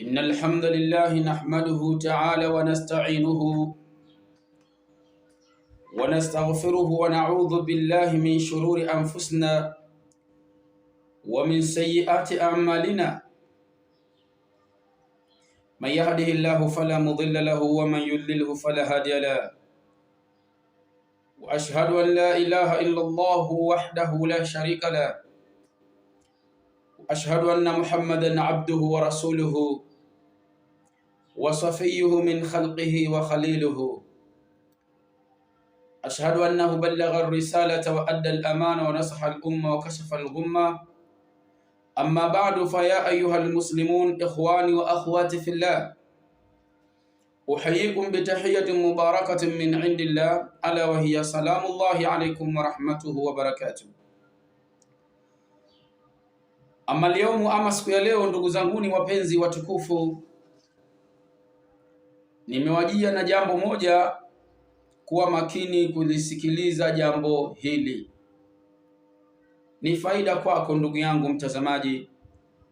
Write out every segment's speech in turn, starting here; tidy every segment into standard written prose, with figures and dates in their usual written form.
إن الحمد لله نحمده تعالى ونستعينه ونستغفره ونعوذ بالله من شرور أنفسنا ومن سيئات أعمالنا. من يهده الله فلا مضل له ومن يضلله فلا هادي له. وأشهد أن لا إله إلا الله وحده لا شريك له. وأشهد أن محمدا عبده ورسوله وصفيه من خلقه وخليله. أشهد أنه بلغ الرسالة وأدى الأمانة ونصح الأمة وكشف الغمة. أما بعد فيا أيها المسلمون إخواني وأخواتي في الله، أحييكم بتحية مباركة من عند الله ألا وهي سلام الله عليكم ورحمته وبركاته. Ama leo ama siku ya leo, ndugu zanguni wapenzi watukufu, nimewajia na jambo moja. Kuwa makini kulisikiliza jambo hili, ni faida kwako ndugu yangu mtazamaji.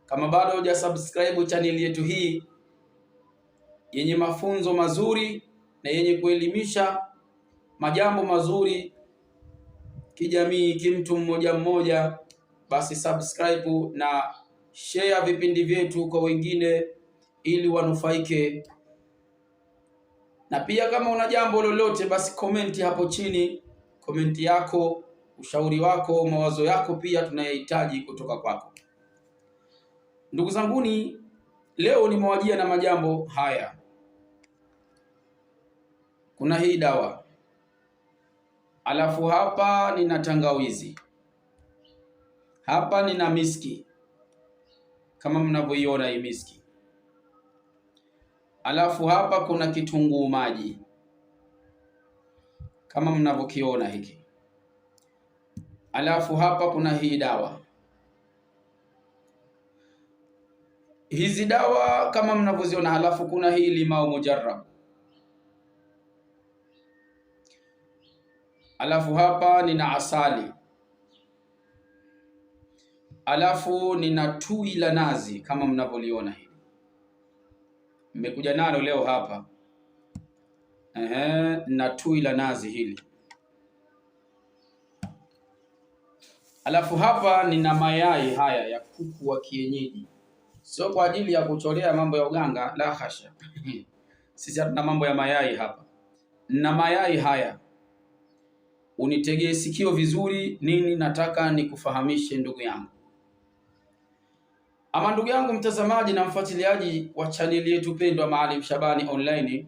Kama bado hujasubscribe channel yetu hii yenye mafunzo mazuri na yenye kuelimisha majambo mazuri kijamii, kimtu mmoja mmoja, basi subscribe na share vipindi vyetu kwa wengine ili wanufaike. Na pia kama una jambo lolote, basi komenti hapo chini. Komenti yako, ushauri wako, mawazo yako pia tunayahitaji kutoka kwako. Ndugu zanguni, leo nimewajia na majambo haya. Kuna hii dawa, alafu hapa nina tangawizi, hapa nina miski kama mnavyoiona hii miski, alafu hapa kuna kitunguu maji kama mnavyokiona hiki, alafu hapa kuna hii dawa. Hizi dawa kama mnavyoziona, halafu kuna hii limau mujarrab, alafu hapa nina asali, alafu nina tui la nazi kama mnavyoliona hili, nimekuja nalo leo hapa. Na tui la nazi hili, alafu hapa nina mayai haya ya kuku wa kienyeji, sio kwa ajili ya kucholea mambo ya uganga, la hasha. Sisi hatuna mambo ya mayai hapa. Na mayai haya, unitegee sikio vizuri, nini nataka nikufahamishe ndugu yangu. Ama ndugu yangu mtazamaji na mfuatiliaji wa chaneli yetu pendwa Maalim Shabani Online,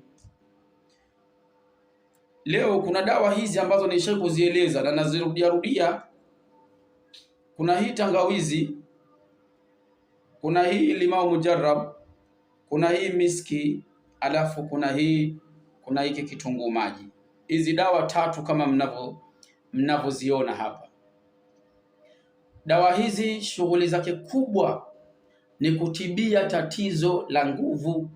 leo kuna dawa hizi ambazo nishawahi kuzieleza na nazirudia. Kuna hii tangawizi, kuna hii limau mujarrab, kuna hii miski, alafu kuna hiki kitunguu maji. Hizi dawa tatu kama mnavyoziona hapa. Dawa hizi shughuli zake kubwa ni kutibia tatizo la nguvu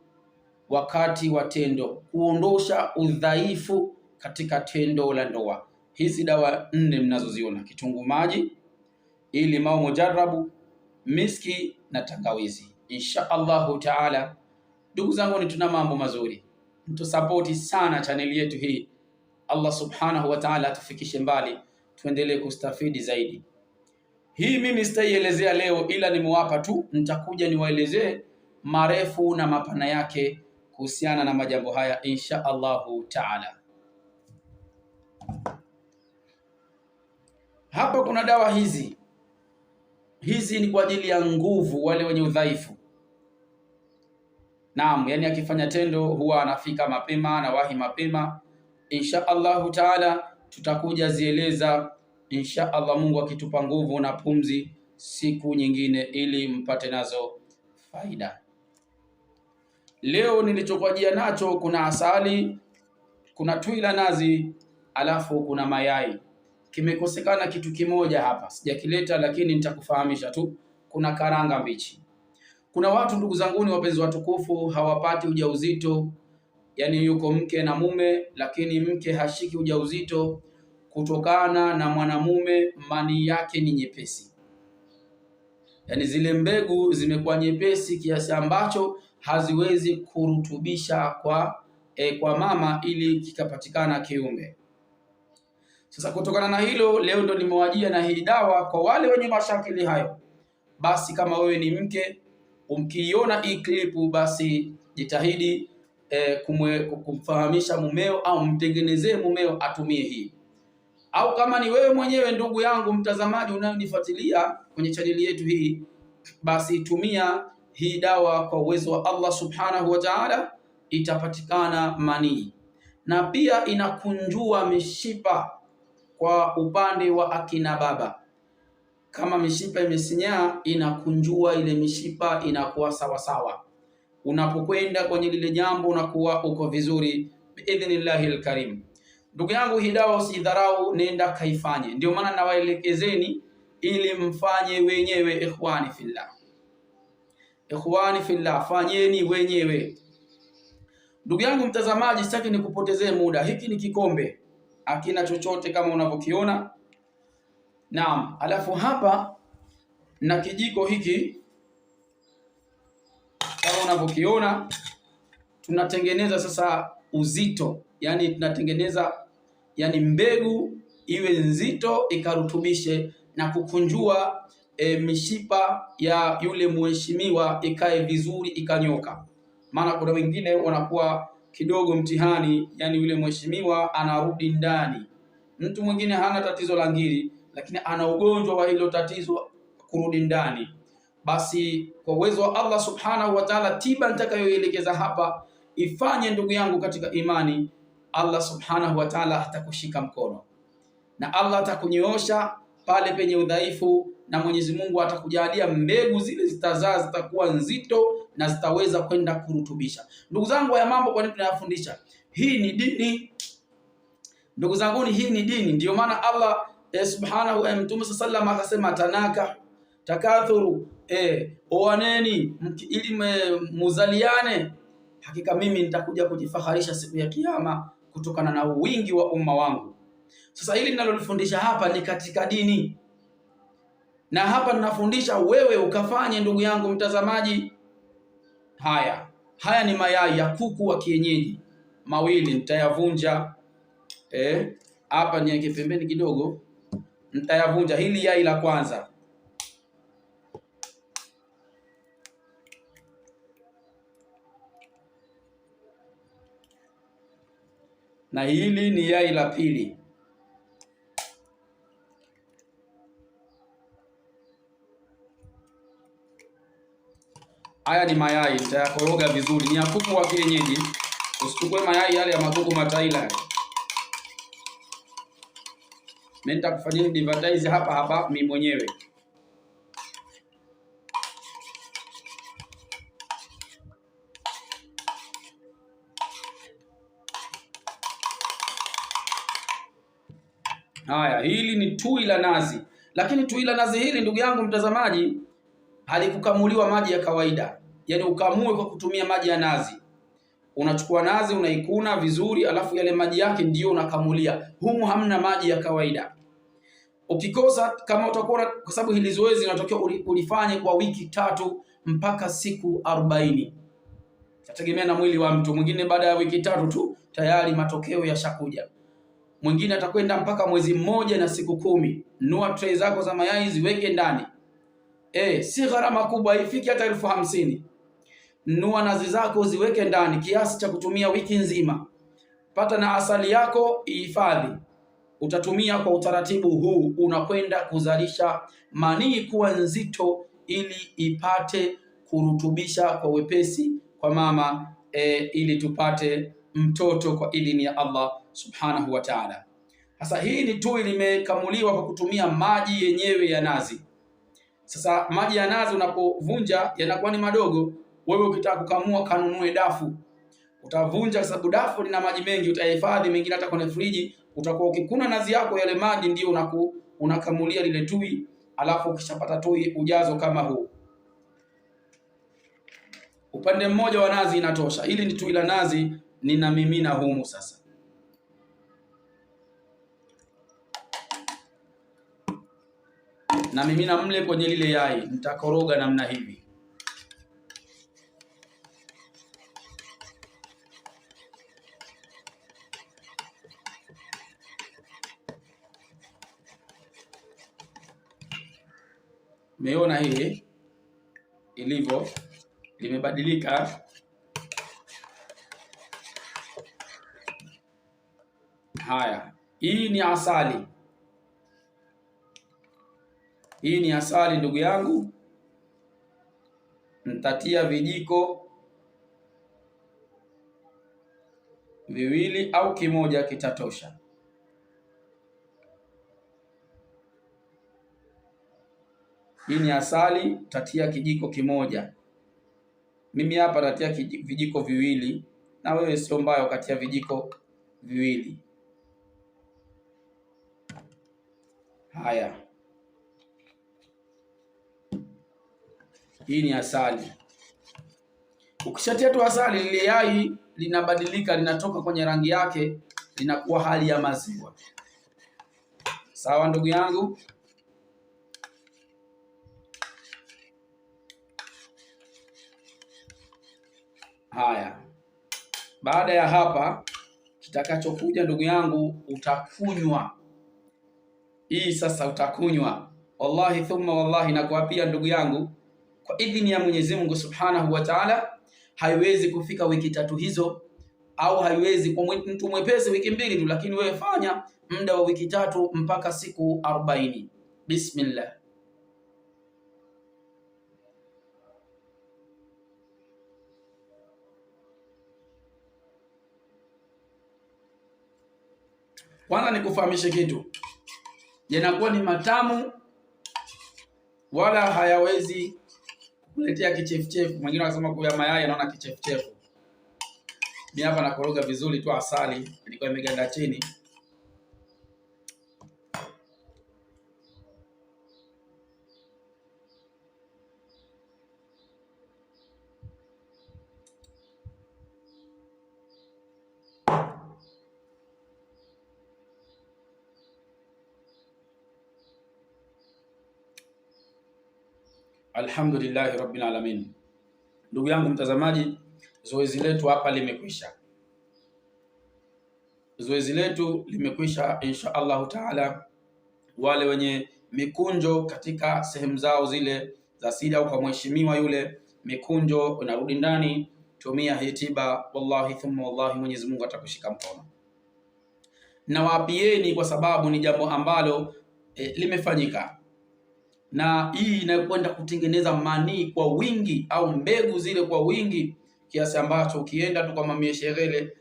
wakati wa tendo, kuondosha udhaifu katika tendo la ndoa. Hizi dawa 4 mnazoziona, kitunguu maji, hii limau mujarrabu, miski na tangawizi. Insha Allahu taala, ndugu zangu, ni tuna mambo mazuri. Mtusapoti sana chaneli yetu hii. Allah subhanahu wa ta'ala atufikishe mbali, tuendelee kustafidi zaidi. Hii mimi sitaielezea leo, ila nimewapa tu, nitakuja niwaelezee marefu na mapana yake kuhusiana na majambo haya insha Allahu taala. Hapa kuna dawa hizi. Hizi ni kwa ajili ya nguvu, wale wenye udhaifu. Naam, yani akifanya tendo huwa anafika mapema, anawahi mapema. Insha Allahu taala tutakuja zieleza insha Allah, Mungu akitupa nguvu na pumzi siku nyingine, ili mpate nazo faida. Leo nilichokuajia nacho, kuna asali, kuna tui la nazi, alafu kuna mayai. Kimekosekana kitu kimoja hapa, sijakileta lakini nitakufahamisha tu. Kuna karanga mbichi. Kuna watu ndugu zanguni wapenzi watukufu hawapati ujauzito, yani yuko mke na mume, lakini mke hashiki ujauzito kutokana na mwanamume mani yake ni nyepesi. yani zile mbegu zimekuwa nyepesi kiasi ambacho haziwezi kurutubisha kwa mama ili kikapatikana kiumbe. Sasa kutokana na hilo, leo ndo nimewajia na hii dawa kwa wale wenye mashakili hayo. Basi kama wewe ni mke, umkiona hii klipu, basi jitahidi kumfahamisha mumeo au mtengenezee mumeo atumie hii. Au kama ni wewe mwenyewe ndugu yangu mtazamaji unayonifuatilia kwenye chaneli yetu hii, basi tumia hii dawa kwa uwezo wa Allah subhanahu wa ta'ala, itapatikana manii. Na pia inakunjua mishipa kwa upande wa akina baba. Kama mishipa imesinyaa, inakunjua ile mishipa, inakuwa sawa sawa. Unapokwenda kwenye lile jambo unakuwa uko vizuri biidhnillahil karim. Ndugu yangu, hii dawa usidharau, nenda kaifanye. Ndio maana nawaelekezeni ili mfanye wenyewe. Ikhwani fillah, ikhwani fillah, fanyeni wenyewe. Ndugu yangu mtazamaji, sitaki nikupotezee muda. Hiki ni kikombe, hakina chochote kama unavyokiona. Naam, alafu hapa na kijiko hiki kama unavyokiona. Tunatengeneza sasa uzito, yani tunatengeneza mbegu iwe nzito, ikarutubishe na kukunjua mishipa ya yule mheshimiwa ikae vizuri, ikanyoka. Maana kuna wengine wanakuwa kidogo mtihani, yani yule mheshimiwa anarudi ndani. Mtu mwingine hana tatizo la ngiri, lakini ana ugonjwa wa hilo tatizo kurudi ndani. Basi kwa uwezo wa Allah subhanahu wa ta'ala, tiba nitakayoelekeza hapa ifanye ndugu yangu katika imani, Allah subhanahu wa ta'ala atakushika mkono na Allah atakunyoosha pale penye udhaifu, na Mwenyezi Mungu atakujalia mbegu zile zitazaa, zitakuwa nzito na zitaweza kwenda kurutubisha. Ndugu zangu, haya mambo kwa nini tunayafundisha? Hii ni dini ndugu zangu, hii ni dini. Ndio maana Allah subhanahu wa Mtume sallallahu akasema takathuru, oaneni ili muzaliane, hakika mimi nitakuja kujifaharisha siku ya Kiyama kutokana na wingi wa umma wangu. Sasa hili ninalolifundisha hapa ni katika dini, na hapa ninafundisha wewe ukafanye, ndugu yangu mtazamaji. Haya ni mayai ya kuku wa kienyeji mawili, nitayavunja hapa niweke pembeni kidogo, nitayavunja. Hili yai la kwanza, na hili ni yai la pili. Haya ni mayai, nitayakoroga vizuri, ni ya kuku wa kienyeji. Usichukue mayai yale ya makuku mataila. Mimi nitakufanyia advertise hapa mimi mwenyewe. Haya, hili ni tui la nazi. Lakini tui la nazi hili ndugu yangu mtazamaji, halikukamuliwa maji ya kawaida. Yaani ukamue kwa kutumia maji ya nazi. Unachukua nazi unaikuna vizuri, alafu yale maji yake ndio unakamulia. Humu hamna maji ya kawaida. Ukikosa, kama utakuwa, kwa sababu hili zoezi linatakiwa ulifanye kwa wiki 3 mpaka siku 40. Itategemea na mwili wa mtu. Mwingine baada ya wiki 3 tu tayari matokeo yashakuja. Mwingine atakwenda mpaka mwezi mmoja na siku 10. Nunua tray zako za mayai ziweke ndani. Si gharama kubwa, haifiki hata 50,000. Nunua nazi zako ziweke ndani kiasi cha kutumia wiki nzima. Pata na asali yako ihifadhi. Utatumia kwa utaratibu huu, unakwenda kuzalisha manii kuwa nzito ili ipate kurutubisha kwa wepesi kwa mama, ili tupate mtoto kwa idhini ya Allah subhanahu wa ta'ala. Sasa hii ni tui limekamuliwa kwa kutumia maji yenyewe ya nazi. Sasa maji ya nazi unapovunja yanakuwa ni madogo. Wewe ukitaka kukamua kanunue dafu. Utavunja kwa sababu dafu lina maji mengi, utahifadhi mengine hata kwenye friji. Utakuwa ukikuna nazi yako, yale maji ndio unakamulia lile tui, alafu ukishapata tui ujazo kama huu. Upande mmoja wa nazi inatosha. Hili ni tui la nazi, ninamimina humu sasa. na mimina mle kwenye lile yai, nitakoroga namna hivi. Meona hii ilivyo limebadilika. Haya, hii ni asali. Hii ni asali ndugu yangu, nitatia vijiko viwili au kimoja kitatosha. Hii ni asali, tatia kijiko kimoja. Mimi hapa natia vijiko viwili, na wewe sio mbaya ukatia vijiko viwili. Haya, hii ni asali. Ukishatia tu asali, lile yai linabadilika, linatoka kwenye rangi yake, linakuwa hali ya maziwa. Sawa ndugu yangu? Haya, baada ya hapa, kitakachokuja ndugu yangu, utakunywa hii. Sasa utakunywa, wallahi thumma wallahi, nakuapia ndugu yangu, kwa idhini ya Mwenyezi Mungu Subhanahu wa Ta'ala, haiwezi kufika wiki 3 hizo, au haiwezi kwa mtu mwepesi wiki 2 tu, lakini wewe fanya muda wa wiki 3 mpaka siku 40. Bismillah. Kwanza nikufahamishe kitu, yanakuwa ni matamu wala hayawezi kuletea kichefuchefu. Mwingine anasema kwa mayai anaona kichefuchefu. Mimi hapa nakoroga vizuri tu asali, ilikuwa imeganda chini. Alhamdulillahi rabbil alamin. Ndugu yangu mtazamaji, zoezi letu hapa limekwisha. Zoezi letu limekwisha insha Allahu taala. Wale wenye mikunjo katika sehemu zao zile za siri, au kwa mheshimiwa yule mikunjo unarudi ndani, tumia hii tiba, wallahi thumma wallahi, Mwenyezi Mungu atakushika mkono. Nawaapieni kwa sababu ni jambo ambalo limefanyika, na hii inakwenda kutengeneza manii kwa wingi, au mbegu zile kwa wingi, kiasi ambacho ukienda tu kwa mamie Shegele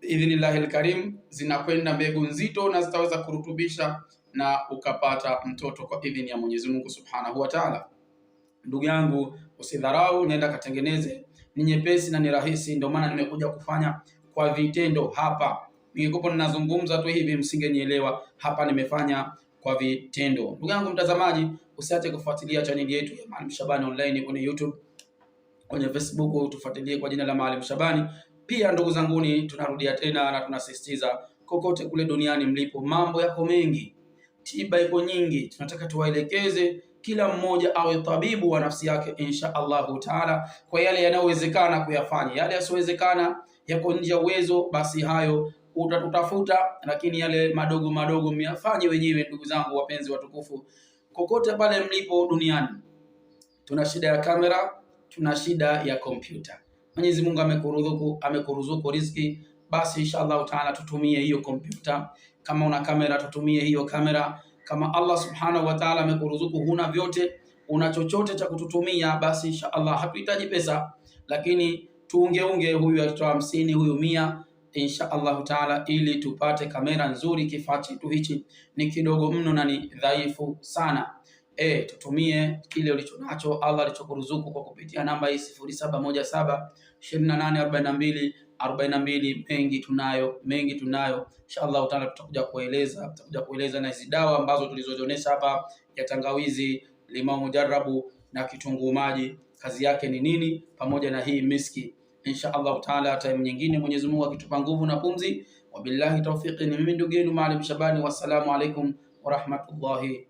idhnillahil karim, zinakwenda mbegu nzito na zitaweza kurutubisha na ukapata mtoto kwa idhini ya Mwenyezi Mungu Subhanahu wa Ta'ala. Ndugu yangu, usidharau, nenda katengeneze. Ni nyepesi na ni rahisi, ndio maana nimekuja kufanya kwa vitendo hapa. Ningekuwa ninazungumza tu hivi msingenielewa. Hapa nimefanya kwa vitendo. Ndugu yangu mtazamaji, usiache kufuatilia chaneli yetu ya Maalim Shabani Online kwenye YouTube, kwenye Facebook tufuatilie kwa jina la Maalim Shabani. Pia ndugu zanguni, tunarudia tena na tunasisitiza, kokote kule duniani mlipo, mambo yako mengi, tiba iko nyingi. Tunataka tuwaelekeze kila mmoja awe tabibu wa nafsi yake insha Allahu taala, kwa yale yanayowezekana kuyafanya. Yale yasiowezekana, yako nje ya uwezo, basi hayo utatutafuta, lakini yale madogo madogo myafanye wenyewe. Ndugu zangu wapenzi watukufu, kokote pale mlipo duniani, tuna shida ya kamera, tuna shida ya kompyuta. Mwenyezi Mungu amekuruzuku riziki, basi inshallah taala tutumie hiyo kompyuta. Kama una kamera, tutumie hiyo kamera. Kama Allah subhanahu wa ta'ala amekuruzuku huna vyote, una chochote cha kututumia, basi inshallah hatuhitaji pesa, lakini tuungeunge, huyu atoa 50, huyu 100, inshallah taala, ili tupate kamera nzuri. Kifaa chetu hichi ni kidogo mno na ni dhaifu sana. Tutumie kile ulichonacho, Allah alichokuruzuku, kwa kupitia namba hii 0717 2842 42. Mengi tunayo inshallah taala, tutakuja kueleza na hizi dawa ambazo tulizozionyesha hapa, ya tangawizi, limau mujarabu na kitunguu maji, kazi yake ni nini, pamoja na hii miski. Inshallah taala time nyingine, Mwenyezi Mungu akitupa nguvu na pumzi. Wabillahi tawfiqi, ni mimi ndugu yenu Maalim Shabani. Wassalamu alaikum wa rahmatullahi